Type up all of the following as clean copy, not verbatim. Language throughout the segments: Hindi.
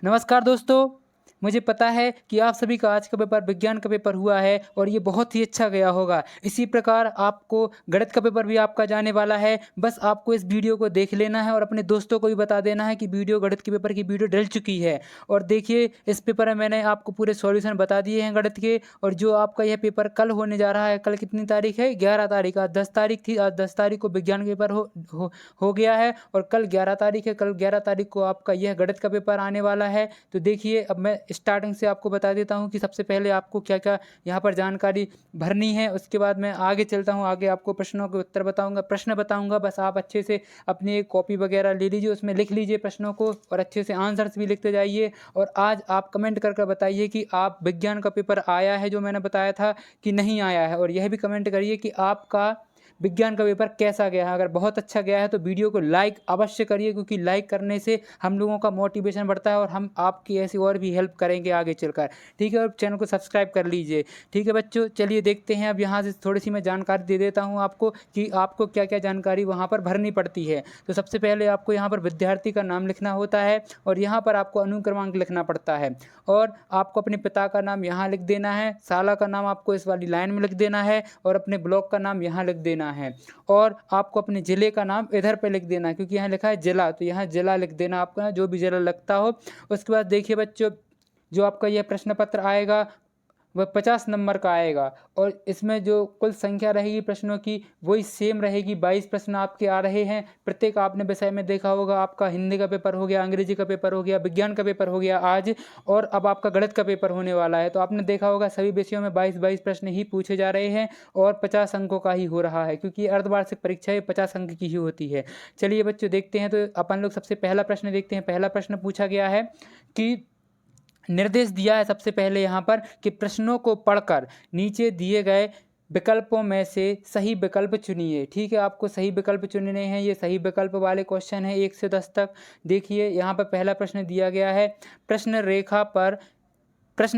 नमस्कार दोस्तों। मुझे पता है कि आप सभी का आज का पेपर विज्ञान का पेपर हुआ है और ये बहुत ही अच्छा गया होगा। इसी प्रकार आपको गणित का पेपर भी आपका जाने वाला है। बस आपको इस वीडियो को देख लेना है और अपने दोस्तों को भी बता देना है कि गणित के पेपर की वीडियो डल चुकी है। और देखिए, इस पेपर में मैंने आपको पूरे सॉल्यूशन बता दिए हैं गणित के। और जो आपका यह पेपर कल होने जा रहा है, कल कितनी तारीख है? 11 तारीख। आज 10 तारीख थी, आज 10 तारीख को विज्ञान का पेपर हो गया है और कल 11 तारीख है। कल 11 तारीख को आपका यह गणित का पेपर आने वाला है। तो देखिए, अब मैं स्टार्टिंग से आपको बता देता हूँ कि सबसे पहले आपको क्या क्या यहाँ पर जानकारी भरनी है। उसके बाद मैं आगे चलता हूँ, आगे आपको प्रश्नों के उत्तर बताऊँगा, प्रश्न बताऊँगा। बस आप अच्छे से अपनी एक कॉपी वगैरह ले लीजिए, उसमें लिख लीजिए प्रश्नों को और अच्छे से आंसर्स भी लिखते जाइए। और आज आप कमेंट करके बताइए कि आप विज्ञान का पेपर आया है जो मैंने बताया था कि नहीं आया है। और यह भी कमेंट करिए कि आपका विज्ञान का पेपर कैसा गया है। अगर बहुत अच्छा गया है तो वीडियो को लाइक अवश्य करिए, क्योंकि लाइक करने से हम लोगों का मोटिवेशन बढ़ता है और हम आपकी ऐसी और भी हेल्प करेंगे आगे चलकर। ठीक है, और चैनल को सब्सक्राइब कर लीजिए। ठीक है बच्चों, चलिए देखते हैं। अब यहाँ से थोड़ी सी मैं जानकारी दे देता हूँ आपको कि आपको क्या क्या जानकारी वहाँ पर भरनी पड़ती है। तो सबसे पहले आपको यहाँ पर विद्यार्थी का नाम लिखना होता है और यहाँ पर आपको अनुक्रमांक लिखना पड़ता है। और आपको अपने पिता का नाम यहाँ लिख देना है, शाला का नाम आपको इस वाली लाइन में लिख देना है और अपने ब्लॉक का नाम यहाँ लिख देना है। और आपको अपने ज़िले का नाम इधर पे लिख देना है, क्योंकि यहाँ लिखा है जिला, तो यहाँ जिला लिख देना आपका, जो भी जिला लगता हो। उसके बाद देखिए बच्चों, जो आपका यह प्रश्न पत्र आएगा वह 50 नंबर का आएगा और इसमें जो कुल संख्या रहेगी प्रश्नों की वही सेम रहेगी। 22 प्रश्न आपके आ रहे हैं। प्रत्येक आपने विषय में देखा होगा, आपका हिंदी का पेपर हो गया, अंग्रेजी का पेपर हो गया, विज्ञान का पेपर हो गया आज, और अब आपका गणित का पेपर होने वाला है। तो आपने देखा होगा सभी विषयों में 22-22 प्रश्न ही पूछे जा रहे हैं और 50 अंकों का ही हो रहा है, क्योंकि अर्धवार्षिक परीक्षा 50 अंक की ही होती है। चलिए बच्चों देखते हैं। तो अपन लोग सबसे पहला प्रश्न देखते हैं। पहला प्रश्न पूछा गया है कि निर्देश दिया है सबसे पहले यहाँ पर कि प्रश्नों को पढ़कर नीचे दिए गए विकल्पों में से सही विकल्प चुनिए। ठीक है, आपको सही विकल्प चुनने हैं। ये सही विकल्प वाले क्वेश्चन है 1 से 10 तक। देखिए यहाँ पर पहला प्रश्न दिया गया है, प्रश्न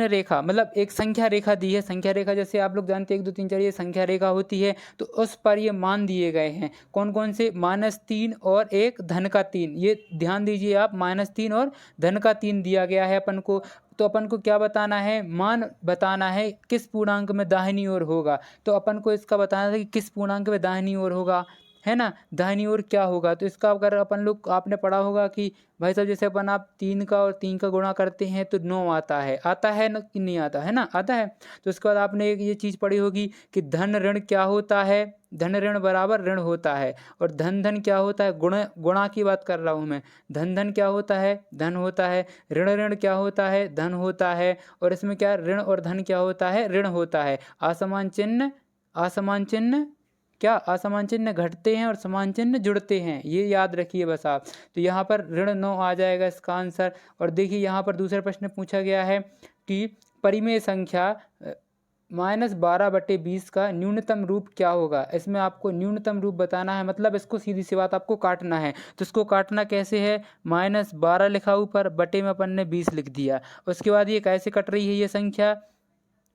रेखा मतलब एक संख्या रेखा दी है। संख्या रेखा जैसे आप लोग जानते हैं 1 2 3 4 ये संख्या रेखा होती है। तो उस पर ये मान दिए गए हैं। कौन कौन से? -3 और एक धन का 3। ये ध्यान दीजिए आप, -3 और धन का 3 दिया गया है अपन को। तो अपन को क्या बताना है? मान बताना है किस पूर्णांक में दाहिनी ओर होगा। तो अपन को इसका बताना था कि किस पूर्णांक में दाहिनी ओर होगा, है ना। दाहिनी ओर क्या होगा? तो इसका अगर अपन लोग आपने पढ़ा होगा कि भाई साहब जैसे अपन आप 3 का और 3 का गुणा करते हैं तो 9 आता है ना कि नहीं आता है ना? आता है। तो उसके बाद आपने एक ये चीज़ पढ़ी होगी कि धन ऋण क्या होता है? धन ऋण बराबर ऋण होता है। और धन धन क्या होता है? गुणा की बात कर रहा हूँ मैं। धन धन क्या होता है? धन होता है। ऋण ऋण क्या होता है? धन होता है। और इसमें क्या ऋण और धन क्या होता है? ऋण होता है। असमान चिन्ह क्या? असमान चिन्ह घटते हैं और समान चिन्ह जुड़ते हैं, ये याद रखिए बस आप। तो यहाँ पर ऋण 9 आ जाएगा इसका आंसर। और देखिए यहाँ पर दूसरा प्रश्न पूछा गया है कि परिमेय संख्या -12/20 का न्यूनतम रूप क्या होगा। इसमें आपको न्यूनतम रूप बताना है, मतलब इसको सीधी सी बात आपको काटना है। तो इसको काटना कैसे है? -12 लिखा ऊपर, बटे में अपन ने 20 लिख दिया। उसके बाद ये कैसे कट रही है ये संख्या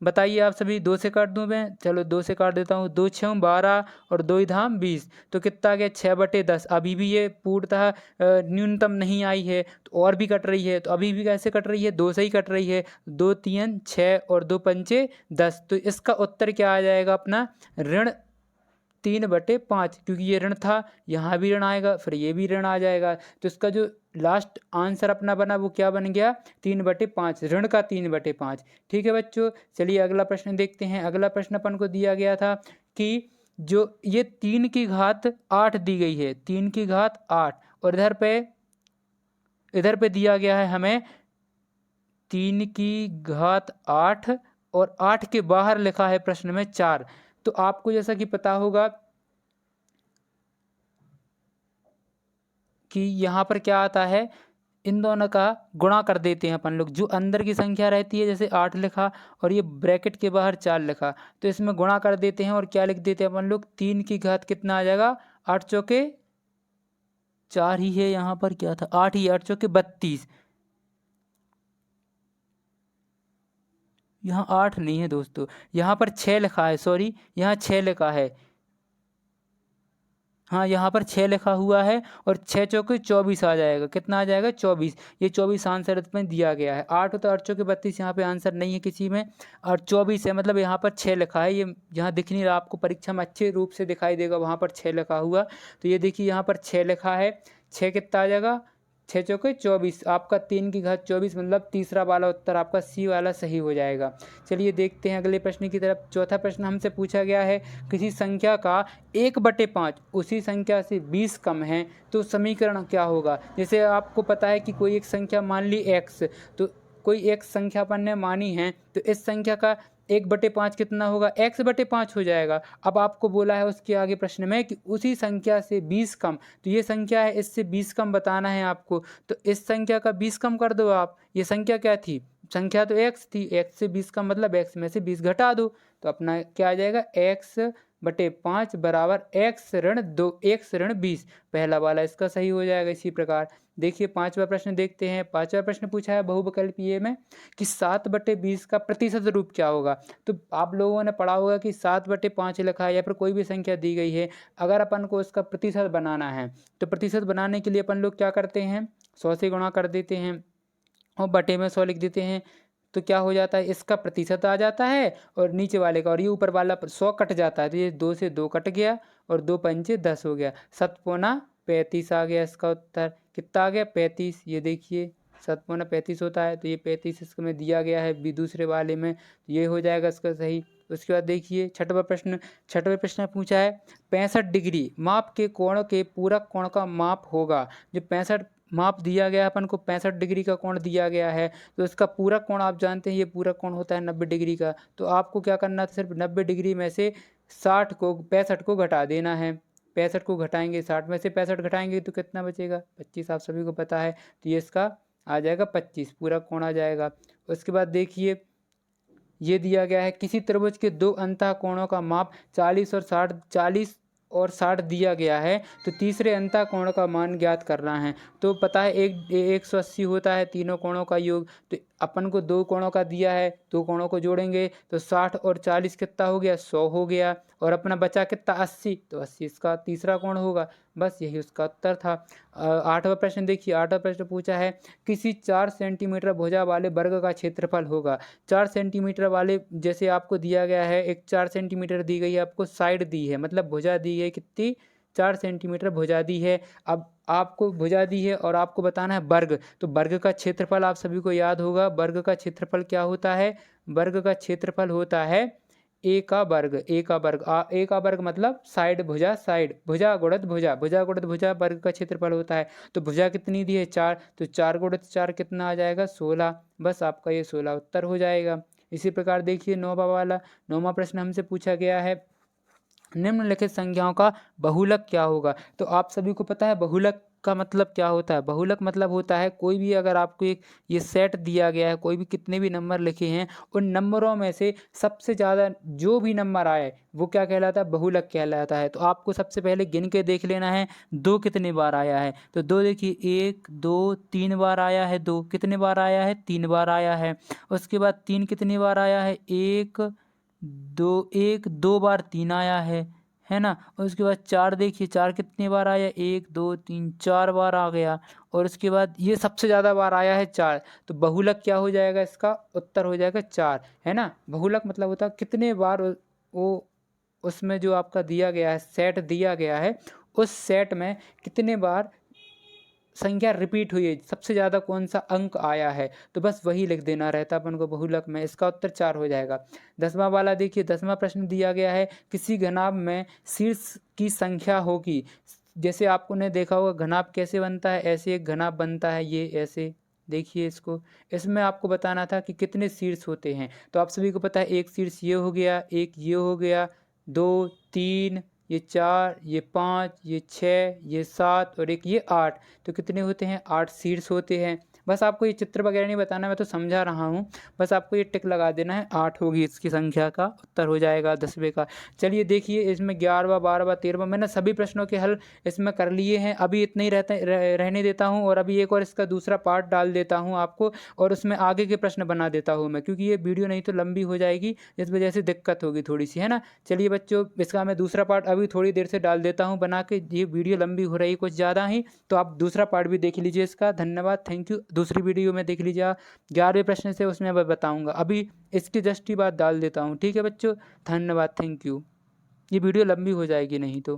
बताइए आप सभी। 2 से काट दूं मैं? चलो 2 से काट देता हूँ। 2 6 12 और 2 धाम 20, तो कितना आ गया? 6/10। अभी भी ये पूर्णतः न्यूनतम नहीं आई है, तो और भी कट रही है। तो अभी भी कैसे कट रही है? 2 से ही कट रही है। 2 3 6 और 2 पंचे 10। तो इसका उत्तर क्या आ जाएगा अपना? ऋण 3/5, क्योंकि ये ऋण था, यहाँ भी ऋण आएगा, फिर ये भी ऋण आ जाएगा। तो इसका जो लास्ट आंसर अपना बना वो क्या बन गया? 3/5, ऋण का 3/5। ठीक है बच्चों, चलिए अगला प्रश्न देखते हैं। अगला प्रश्न अपन को दिया गया था कि जो ये 3 की घात 8 दी गई है, 3 की घात 8, और इधर पे दिया गया है हमें 3 की घात 8 और 8 के बाहर लिखा है प्रश्न में 4। तो आपको जैसा कि पता होगा कि यहाँ पर क्या आता है, इन दोनों का गुणा कर देते हैं अपन लोग। जो अंदर की संख्या रहती है, जैसे 8 लिखा और ये ब्रैकेट के बाहर 4 लिखा, तो इसमें गुणा कर देते हैं और क्या लिख देते हैं अपन लोग? 3 की घात कितना आ जाएगा? 8 चौके 4 ही है, यहाँ पर क्या था? 8 ही, 8 चौके 32। यहाँ 8 नहीं है दोस्तों, यहाँ पर 6 लिखा है, सॉरी, यहाँ 6 लिखा है। हाँ, यहाँ पर 6 लिखा हुआ है और 6 चौके 24 आ जाएगा। कितना आ जाएगा? 24। ये 24 आंसर इसमें दिया गया है। 8 होता है 8 चौके 32, यहाँ पे आंसर नहीं है किसी में, और 24 है मतलब यहाँ पर 6 लिखा है। ये यहाँ दिख नहीं रहा आपको, परीक्षा में अच्छे रूप से दिखाई देगा, वहाँ पर 6 लिखा हुआ। तो ये देखिए यहाँ पर 6 लिखा है। 6 कितना आ जाएगा? 6 चौके 24, आपका 3 की घात 24, मतलब तीसरा वाला उत्तर आपका सी वाला सही हो जाएगा। चलिए देखते हैं अगले प्रश्न की तरफ। चौथा प्रश्न हमसे पूछा गया है, किसी संख्या का 1/5 उसी संख्या से 20 कम है तो समीकरण क्या होगा? जैसे आपको पता है कि कोई एक संख्या मान ली x, तो कोई एक संख्या अपन ने मानी है, तो इस संख्या का 1/5 कितना होगा? x/5 हो जाएगा। अब आपको बोला है उसके आगे प्रश्न में कि उसी संख्या से 20 कम, तो ये संख्या है, इससे 20 कम बताना है आपको। तो इस संख्या का 20 कम कर दो आप। ये संख्या क्या थी? संख्या तो x थी, x से 20 कम मतलब x में से 20 घटा दो, तो अपना क्या आ जाएगा? x/5 बराबर x-2 पहला वाला इसका सही हो जाएगा। इसी प्रकार देखिए 5वां प्रश्न देखते हैं। 5वां प्रश्न पूछा है बहुविकल्पीय में कि 7/20 का प्रतिशत रूप क्या होगा? तो आप लोगों ने पढ़ा होगा कि 7/5 लिखा है या फिर कोई भी संख्या दी गई है, अगर अपन को उसका प्रतिशत बनाना है तो प्रतिशत बनाने के लिए अपन लोग क्या करते हैं? 100 से गुणा कर देते हैं और बटे में 100 लिख देते हैं, तो क्या हो जाता है? इसका प्रतिशत आ जाता है और नीचे वाले का, और ये ऊपर वाला 100 कट जाता है, तो ये 2 से 2 कट गया और 2 पंचे 10 हो गया। 7/35 आ गया इसका उत्तर। कितना आ गया? 35। ये देखिए 7/35 होता है, तो ये 35 इसमें दिया गया है भी दूसरे वाले में, तो ये हो जाएगा इसका सही। उसके बाद देखिए छठवां प्रश्न। छठवें प्रश्न में पूछा है 65 डिग्री माप के कोण के पूरक कोण का माप होगा। जो 65 माप दिया गया है अपन को, 65 डिग्री का कोण दिया गया है, तो इसका पूरक कोण आप जानते हैं, ये पूरक कोण होता है 90 डिग्री का। तो आपको क्या करना था? सिर्फ 90 डिग्री में से 65 को घटा देना है। 65 को घटाएंगे, 60 में से 65 घटाएंगे तो कितना बचेगा? 25। आप सभी को पता है, तो ये इसका आ जाएगा 25, पूरा कोण आ जाएगा। उसके बाद देखिए ये दिया गया है, किसी त्रिभुज के 2 अंतः कोणों का माप 40 और 60 दिया गया है, तो तीसरे अंतः कोण का मान ज्ञात करना है। तो पता है 180 होता है तीनों कोणों का योग, तो अपन को 2 कोणों का दिया है, 2 कोणों को जोड़ेंगे तो 60 और 40 कितना हो गया? 100 हो गया, और अपना बचा कितना? 80, तो 80 इसका तीसरा कोण होगा। बस यही उसका उत्तर था। 8वां प्रश्न देखिए। 8वां प्रश्न पूछा है, किसी 4 सेंटीमीटर भुजा वाले वर्ग का क्षेत्रफल होगा। 4 सेंटीमीटर वाले, जैसे आपको दिया गया है, एक 4 सेंटीमीटर दी गई है आपको, साइड दी है मतलब भुजा दी है, कितनी? 4 सेंटीमीटर भुजा दी है। अब आपको भुजा दी है और आपको बताना है वर्ग, तो वर्ग का क्षेत्रफल आप सभी को याद होगा। वर्ग का क्षेत्रफल क्या होता है? वर्ग का क्षेत्रफल होता है ए का वर्ग। ए का वर्ग, ए का वर्ग मतलब साइड भुजा, साइड भुजा गुणित भुजा, भुजा गुणित भुजा वर्ग का क्षेत्रफल होता है। तो भुजा कितनी दी है? 4, तो 4 गुणित 4 कितना आ जाएगा? 16। बस आपका ये 16 उत्तर हो जाएगा। इसी प्रकार देखिए 9वां प्रश्न हमसे पूछा गया है, निम्नलिखित संख्याओं का बहुलक क्या होगा? तो आप सभी को पता है बहुलक का मतलब क्या होता है? बहुलक मतलब होता है, कोई भी अगर आपको एक ये सेट दिया गया है, कोई भी कितने भी नंबर लिखे हैं, उन नंबरों में से सबसे ज़्यादा जो भी नंबर आए वो क्या कहलाता है? बहुलक कहलाता है। तो आपको सबसे पहले गिन के देख लेना है 2 कितने बार आया है। तो 2 देखिए 1 2 3 बार आया है। 2 कितने बार आया है? 3 बार आया है। उसके बाद 3 कितनी बार आया है? 1 2 बार 3 आया है ना। और उसके बाद 4 देखिए 4 कितनी बार आया? 1 2 3 4 बार आ गया। और उसके बाद ये सबसे ज़्यादा बार आया है 4, तो बहुलक क्या हो जाएगा? इसका उत्तर हो जाएगा 4, है ना। बहुलक मतलब होता है कितने बार वो उसमें जो आपका दिया गया है, सेट दिया गया है, उस सेट में कितने बार संख्या रिपीट हुई है, सबसे ज़्यादा कौन सा अंक आया है, तो बस वही लिख देना रहता है अपन को बहुलक में। इसका उत्तर 4 हो जाएगा। 10वां वाला देखिए। 10वां प्रश्न दिया गया है, किसी घनाभ में शीर्ष की संख्या होगी। जैसे आपको ने देखा होगा घनाभ कैसे बनता है, ऐसे एक घनाभ बनता है, ये ऐसे देखिए इसको। इसमें आपको बताना था कि कितने शीर्ष होते हैं, तो आप सभी को पता है एक शीर्ष ये हो गया, एक ये हो गया, 2 3 ये 4 ये 5 ये 6 ये 7 और एक ये 8, तो कितने होते हैं? 8 शीर्ष होते हैं। बस आपको ये चित्र वगैरह नहीं बताना, मैं तो समझा रहा हूँ। बस आपको ये टिक लगा देना है, 8 होगी इसकी संख्या का उत्तर हो जाएगा 10वें का। चलिए देखिए इसमें 11वां 12वां 13वां मैंने सभी प्रश्नों के हल इसमें कर लिए हैं। अभी इतना ही रहने देता हूँ और अभी एक और इसका दूसरा पार्ट डाल देता हूँ आपको, और उसमें आगे के प्रश्न बना देता हूँ मैं, क्योंकि ये वीडियो नहीं तो लंबी हो जाएगी, इस वजह से दिक्कत होगी थोड़ी सी, है ना। चलिए बच्चों इसका मैं दूसरा पार्ट अभी थोड़ी देर से डाल देता हूँ बना के, ये वीडियो लंबी हो रही कुछ ज़्यादा ही, तो आप दूसरा पार्ट भी देख लीजिए इसका। धन्यवाद, थैंक यू। दूसरी वीडियो में देख लीजिए आप, 11वें प्रश्न से उसमें मैं बताऊँगा। अभी इसकी जस्ट ही बात डाल देता हूँ, ठीक है बच्चों। धन्यवाद, थैंक यू। ये वीडियो लंबी हो जाएगी नहीं तो।